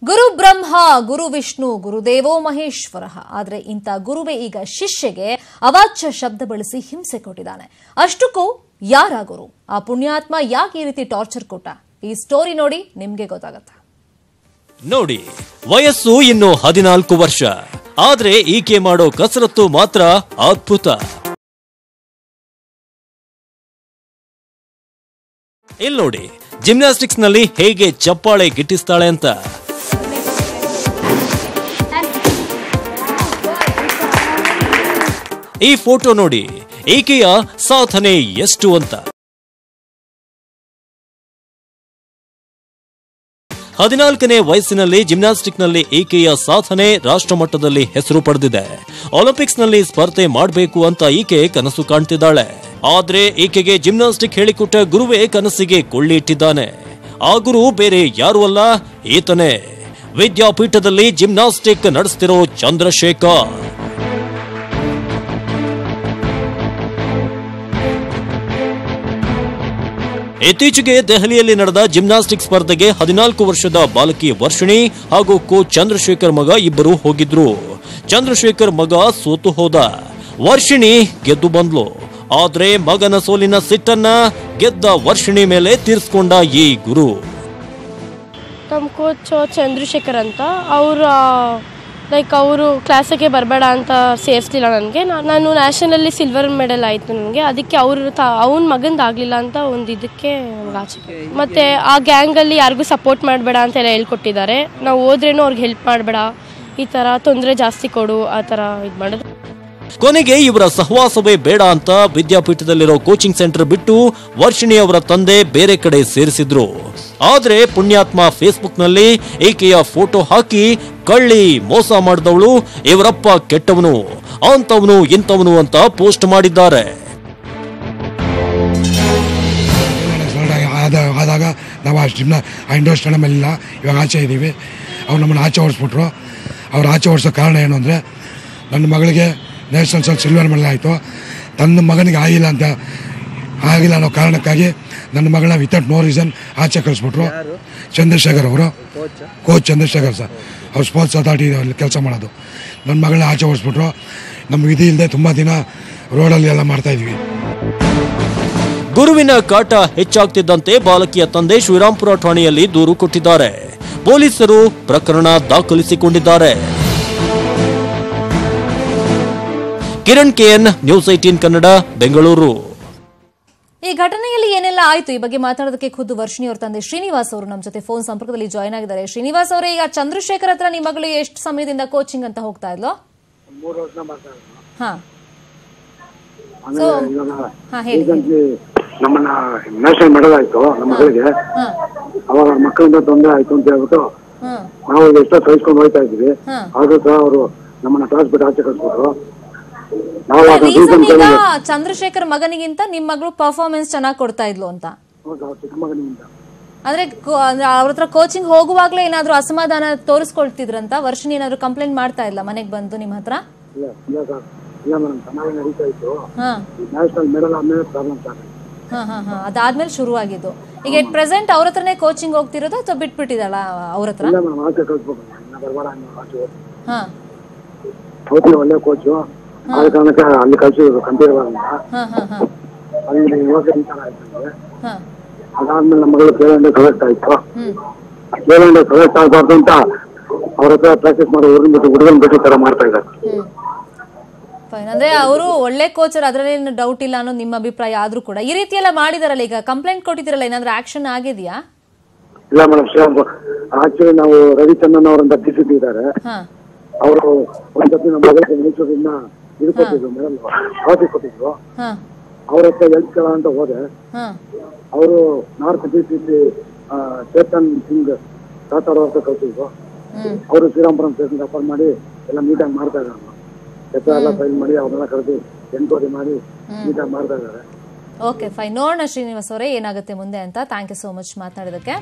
ಗುರು ಬ್ರಹ್ಮ ಗುರು ವಿಷ್ಣು ಗುರುದೇವೋ ಮಹೇಶ್ವರ. ಆದರೆ ಇಂಥ ಗುರುವೇ ಈಗ ಶಿಷ್ಯಗೆ ಅವಾಚ್ಯ ಶಬ್ದ ಬಳಸಿ ಹಿಂಸೆ ಕೊಟ್ಟಿದ್ದಾನೆ. ಅಷ್ಟಕ್ಕೂ ಯಾರ ಗುರು? ಆ ಪುಣ್ಯಾತ್ಮ ಯಾಕೆ ಈ ರೀತಿ ಟಾರ್ಚರ್ ಕೊಟ್ಟ? ಈ ಸ್ಟೋರಿ ನೋಡಿ ನಿಮ್ಗೆ ಗೊತ್ತಾಗತ್ತೆ. ನೋಡಿ, ವಯಸ್ಸು ಇನ್ನು 14 ವರ್ಷ, ಆದ್ರೆ ಈಕೆ ಮಾಡೋ ಕಸರತ್ತು ಮಾತ್ರ ಅದ್ಭುತ. ಇಲ್ಲಿ ನೋಡಿ, ಜಿಮ್ನಾಸ್ಟಿಕ್ಸ್ ನಲ್ಲಿ ಹೇಗೆ ಚಪ್ಪಾಳೆ ಗಿಟ್ಟಿಸ್ತಾಳೆ ಅಂತ. ಈ ಫೋಟೋ ನೋಡಿ, ಈಕೆಯ ಸಾಧನೆ ಎಷ್ಟು ಅಂತ. 14ನೇ ವಯಸ್ಸಿನಲ್ಲಿ ಜಿಮ್ನಾಸ್ಟಿಕ್ ನಲ್ಲಿ ಈಕೆಯ ಸಾಧನೆ ರಾಷ್ಟ್ರ ಮಟ್ಟದಲ್ಲಿ ಹೆಸರು ಪಡೆದಿದೆ. ಒಲಿಂಪಿಕ್ಸ್ ನಲ್ಲಿ ಸ್ಪರ್ಧೆ ಮಾಡಬೇಕು ಅಂತ ಈಕೆ ಕನಸು ಕಾಣ್ತಿದ್ದಾಳೆ. ಆದ್ರೆ ಈಕೆಗೆ ಜಿಮ್ನಾಸ್ಟಿಕ್ ಹೇಳಿಕೊಟ್ಟ ಗುರುವೇ ಕನಸಿಗೆ ಕೊಳ್ಳಿ ಇಟ್ಟಿದ್ದಾನೆ. ಆ ಗುರು ಬೇರೆ ಯಾರು ಅಲ್ಲ, ಈತನೇ ವಿದ್ಯಾಪೀಠದಲ್ಲಿ ಜಿಮ್ನಾಸ್ಟಿಕ್ ನಡೆಸ್ತಿರೋ ಚಂದ್ರಶೇಖರ್. ಇತ್ತೀಚೆಗೆ ದೆಹಲಿಯಲ್ಲಿ ನಡೆದ ಜಿಮ್ನಾಸ್ಟಿಕ್ ಸ್ಪರ್ಧೆಗೆ 14 ವರ್ಷದ ಬಾಲಕಿ ವರ್ಷಿಣಿ ಹಾಗೂ ಕೋಚ್ ಚಂದ್ರಶೇಖರ್ ಮಗ ಇಬ್ಬರು ಹೋಗಿದ್ರು. ಚಂದ್ರಶೇಖರ್ ಮಗ ಸೋತು ಹೋದ, ವರ್ಷಿಣಿ ಗೆದ್ದು ಬಂದ್ಲು. ಆದ್ರೆ ಮಗನ ಸೋಲಿನ ಸಿಟ್ಟನ್ನ ಗೆದ್ದ ವರ್ಷಿಣಿ ಮೇಲೆ ತೀರಿಸಿಕೊಂಡ ಈ ಗುರು. ನಮ್ಮ ಕೋಚ್ ಚಂದ್ರಶೇಖರ್ ಅಂತ, ಅವರು ಕ್ಲಾಸಿಗೆ ಬರಬೇಡ ಅಂತ ಸೇರಿಸಲಿಲ್ಲ ನನಗೆ. ನಾನು ನ್ಯಾಷನಲ್ಲಿ ಸಿಲ್ವರ್ ಮೆಡಲ್ ಆಯಿತು ನನಗೆ. ಅದಕ್ಕೆ ಅವನ ಮಗಂದಾಗಲಿಲ್ಲ ಅಂತ ಒಂದು ಇದಕ್ಕೆ ಆಚೆ. ಮತ್ತು ಆ ಗ್ಯಾಂಗಲ್ಲಿ ಯಾರಿಗೂ ಸಪೋರ್ಟ್ ಮಾಡಬೇಡ ಅಂತೆಲ್ಲ ಹೇಳ್ಕೊಟ್ಟಿದ್ದಾರೆ. ನಾವು ಹೋದ್ರೇನು ಅವ್ರಿಗೆ ಹೆಲ್ಪ್ ಮಾಡಬೇಡ, ಈ ಥರ ತೊಂದರೆ ಜಾಸ್ತಿ ಕೊಡು, ಆ ಥರ ಇದು ಮಾಡೋದು. ಕೊನೆಗೆ ಇವರ ಸಹವಾಸವೇ ಬೇಡ ಅಂತ ವಿದ್ಯಾಪೀಠದಲ್ಲಿರೋ ಕೋಚಿಂಗ್ ಸೆಂಟರ್ ಬಿಟ್ಟು ವರ್ಷಿಣಿ ಅವರ ತಂದೆ ಬೇರೆ ಕಡೆ ಸೇರಿಸಿದ್ರು. ಆದ್ರೆ ಪುಣ್ಯಾತ್ಮ ಫೇಸ್ಬುಕ್ ನಲ್ಲಿ ಈಕೆಯ ಫೋಟೋ ಹಾಕಿ ಕಳ್ಳಿ ಮೋಸ ಮಾಡಿದವಳು, ಇವರಪ್ಪ ಕೆಟ್ಟವನು, ಅಂತವನು ಇಂಥವನು ಅಂತ ಪೋಸ್ಟ್ ಮಾಡಿದ್ದಾರೆ. ಆದಾಗ ನಾವು ಅಷ್ಟನ್ನ ಇಂಡೋರ್ ಸ್ಟೇಡಿಯಂ ಇಲ್ಲ, ಇವಾಗ ಆಚೆ ಇದ್ದೀವಿ. ಅವ್ರು ನಮ್ಮನ್ನು ಆಚೆ ಓಡಿಸ್ಬಿಟ್ರು. ಅವ್ರು ಆಚೆ ಓಡಿಸೋ ಕಾರಣ ಏನು ಅಂದರೆ, ನನ್ನ ಮಗಳಿಗೆ ನ್ಯಾಷನಲ್ಸಲ್ಲಿ ಸಿಲ್ವರ್ ಮೆಡಲ್ ಆಯಿತು, ತನ್ನ ಮಗನಿಗೆ ಆಗಿಲ್ಲ ಅನ್ನೋ ಕಾರಣಕ್ಕಾಗಿ ನನ್ನ ಮಗಳನ್ನ ವಿತೌಟ್ ನೋ ರೀಸನ್ ಆಚೆ ಕಳಿಸ್ಬಿಟ್ರು. ಚಂದ್ರಶೇಖರ್ ಅವರು, ಕೋಚ್ ಚಂದ್ರಶೇಖರ್ ಸರ್, ಅವ್ರು ಸ್ಪೋರ್ಟ್ಸ್ ಅಥಾರಿಟಿ ಕೆಲಸ ಮಾಡೋದು. ನನ್ನ ಮಗಳನ್ನ ಆಚೆ ಓಡಿಸ್ಬಿಟ್ರು. ನಮ್ಮ ವಿಧಿ ಇಲ್ಲದೆ ತುಂಬ ದಿನ ರೋಡಲ್ಲಿ ಎಲ್ಲ ಮಾಡ್ತಾಯಿದ್ವಿ. ಗುರುವಿನ ಕಾಟ ಹೆಚ್ಚಾಗ್ತಿದ್ದಂತೆ ಬಾಲಕಿಯ ತಂದೆ ಶ್ರೀರಾಂಪುರ ಠಾಣೆಯಲ್ಲಿ ದೂರು ಕೊಟ್ಟಿದ್ದಾರೆ. ಪೊಲೀಸರು ಪ್ರಕರಣ ದಾಖಲಿಸಿಕೊಂಡಿದ್ದಾರೆ. Kiran K N, news 18 Kannada, Bengaluru. ಈ ಘಟನೆಯಲ್ಲಿ ಏನೆಲ್ಲ ಆಯ್ತು ಈ ಬಗ್ಗೆ ಮಾತಾಡೋದಕ್ಕೆ ಖುದ್ದು ವರ್ಷಿಣಿ ಅವರ ತಂದೆ ಶ್ರೀನಿವಾಸ್ ಅವರು ನಮ್ಮ ಜೊತೆ ಫೋನ್ ಸಂಪರ್ಕದಲ್ಲಿ ಜಾಯ್ನ್ ಆಗಿದ್ದಾರೆ. ಶ್ರೀನಿವಾಸ್ ಅವರೇ, ಈಗ ಚಂದ್ರಶೇಖರ್ ಹತ್ರ ನಿಮ್ಮ ಮಗಳು ಎಷ್ಟು ಸಮಯದಿಂದ ಕೋಚಿಂಗ್ ಅಂತ ಹೋಗ್ತಾ ಇದ್ಲು? 3 ವರ್ಷ ಮಾಡ್ತಾ ಇದ್ಲು. ನಮ್ಮನ್ನ ನ್ಯಾಷನಲ್ ಮೆಡಲ್ ಆಯ್ತು ನಮ್ಮ ಮಗಳಿಗೆ. ಅವಾಗ ಮಕ್ಕಳಿಂದ ತೊಂದರೆ ಆಯ್ತು ಅಂತ ಹೇಳ್ಬಿಟ್ಟು ನಾವು ಎಷ್ಟೋ ಸಹಿಸ್ಕೊಂಡು ಹೋಗ್ತಾ ಇದ್ವಿ. ಆದ್ರೂ ಸಹ ಅವರು ನಮ್ಮನ್ನ ಕಳಿಸ್ಬಿಟ್ಟು ಆಚೆ ಕಳಿಸ್ಬಿಟ್ರು. ಚಂದ್ರಶೇಖರ್ ಮಗನಿಗಿಂತ ನಿಮ್ ಮಗಳು ಪರ್ಫಾರ್ಮೆನ್ಸ್ ಚೆನ್ನಾಗಿ ಕೊಡ್ತಾ ಇದ್ಲು ಅಂತ. ಅಂದ್ರೆ ಅವ್ರ ಹತ್ರ ಕೋಚಿಂಗ್ ಹೋಗುವಾಗ್ಲೇ ಏನಾದ್ರು ಅಸಮಾಧಾನ ತೋರಿಸ್ಕೊಳ್ತಿದ್ರಂತ? ವರ್ಷಿಣಿ ಏನಾದ್ರು ಕಂಪ್ಲೇಂಟ್ ಮಾಡ್ತಾ ಇಲ್ಲ ಮನೆಗ್ ಬಂದು ನಿಮ್ಮ ಹತ್ರ? ಅದಾದ್ಮೇಲೆ ಶುರು ಆಗಿದ್ದು. ಈಗ ಎಟ್ ಪ್ರೆಸೆಂಟ್ ಅವ್ರ ಹತ್ರನೇ ಕೋಚಿಂಗ್ ಹೋಗ್ತಿರೋದು ಅಥವಾ ಬಿಟ್ಬಿಟ್ಟಿದಲ್ಲ ಅವ್ರ ಹತ್ರ? ಒಳ್ಳೆ ಕೋಚು, ಆದ ಕಾರಣಕ್ಕೆ ಅಲ್ಲಿ ಕಳ್ಸಿದ್ರು ಕಂಪೇರ್ವಾದಿಂದ. ಅಲ್ಲಿ ಇವಾಗ ಈ ತರ ಆಯ್ತು. ಅದಾದ್ಮೇಲೆ ನಮ್ಮ ಮಗಳು ಕೇಳಂಡೆ ಕಲೆಕ್ಟ್ ಆಯ್ತು. ಕೇಳಂಡೆ ಕಲೆಕ್ಟ್ ಆಗಬಾರ್ದು ಅಂತ ಅವ್ರ ಹತ್ರ ಪ್ರಾಕ್ಟೀಸ್ ಮಾಡಿ ಊರಿನ ಬಿಟ್ಟು ಹುಡುಗನ್ ಬಿಟ್ಟು ತರ ಮಾಡ್ತಾ ಇದ್ದಾರೆ. ಅಂದ್ರೆ ಅವರು ಒಳ್ಳೆ ಕೋಚರ್, ಅದ್ರಲ್ಲಿ ಡೌಟ್ ಇಲ್ಲ ಅನ್ನೋದು ನಿಮ್ಮ ಅಭಿಪ್ರಾಯ. ಆದ್ರೂ ಕೂಡ ಈ ರೀತಿ ಎಲ್ಲ ಮಾಡಿದಾರಲ್ಲ, ಈಗ ಕಂಪ್ಲೇಂಟ್ ಕೊಟ್ಟಿದ್ದೀರಲ್ಲ, ಏನಾದ್ರೂ ಆಕ್ಷನ್ ಆಗಿದೆಯಾ? ಇಲ್ಲ ಮೇಡಮ್, ಆಕ್ಚುಲಿ ನಾವು ರವಿಚಂದ್ರನ್ ಅವರಂತ ಡಿಸಿಪಿ ಇದ್ದಾರೆ. ಅವರು ಒಂದ್ಸತಿ ನಮ್ಮ ಮಗಳಿಗೆ ಮೈಸೂರಿನ ಇದು ಕೊಟ್ಟಿದ್ರು, ಮೇಡಮ್ ಅವಧಿ ಕೊಟ್ಟಿದ್ರು. ಅವ್ರ ಹತ್ರ ಹೆಲ್ಪ್ ಕೇಳ ಅಂತ ಹೋದೆ. ಅವರು ನಾರ್ತ್ ಡಿಸಿಪಿ ಚೇತನ್ ಸಿಂಗ್ ರಾಥೋಡ್ ಅವ್ರ ಹತ್ರ ಕಳ್ಸಿದ್ರು. ಅವರು ಶ್ರೀರಾಂಪುರಂ ಸ್ಟೇಷನ್ ರೆಫರ್ ಮಾಡಿ ಎಲ್ಲ ನೀಟಾಗಿ ಮಾಡ್ತಾ ಇದ್ದಾರೆ. ಎಲ್ಲ ಫೈಲ್ ಮಾಡಿ ಅವ್ರನ್ನೆಲ್ಲ ಕರೆದು ಎನ್ಕ್ವೈರಿ ಮಾಡಿ ನೀಟಾಗಿ ಮಾಡ್ತಾ ಇದ್ದಾರೆ. Okay, fine. ನೋಡೋಣ ಶ್ರೀನಿವಾಸ್ ಅವರೇ ಏನಾಗುತ್ತೆ ಮುಂದೆ ಅಂತ. ಥ್ಯಾಂಕ್ ಯು ಸೋ ಮಚ್ ಮಾತಾಡೋದಕ್ಕೆ.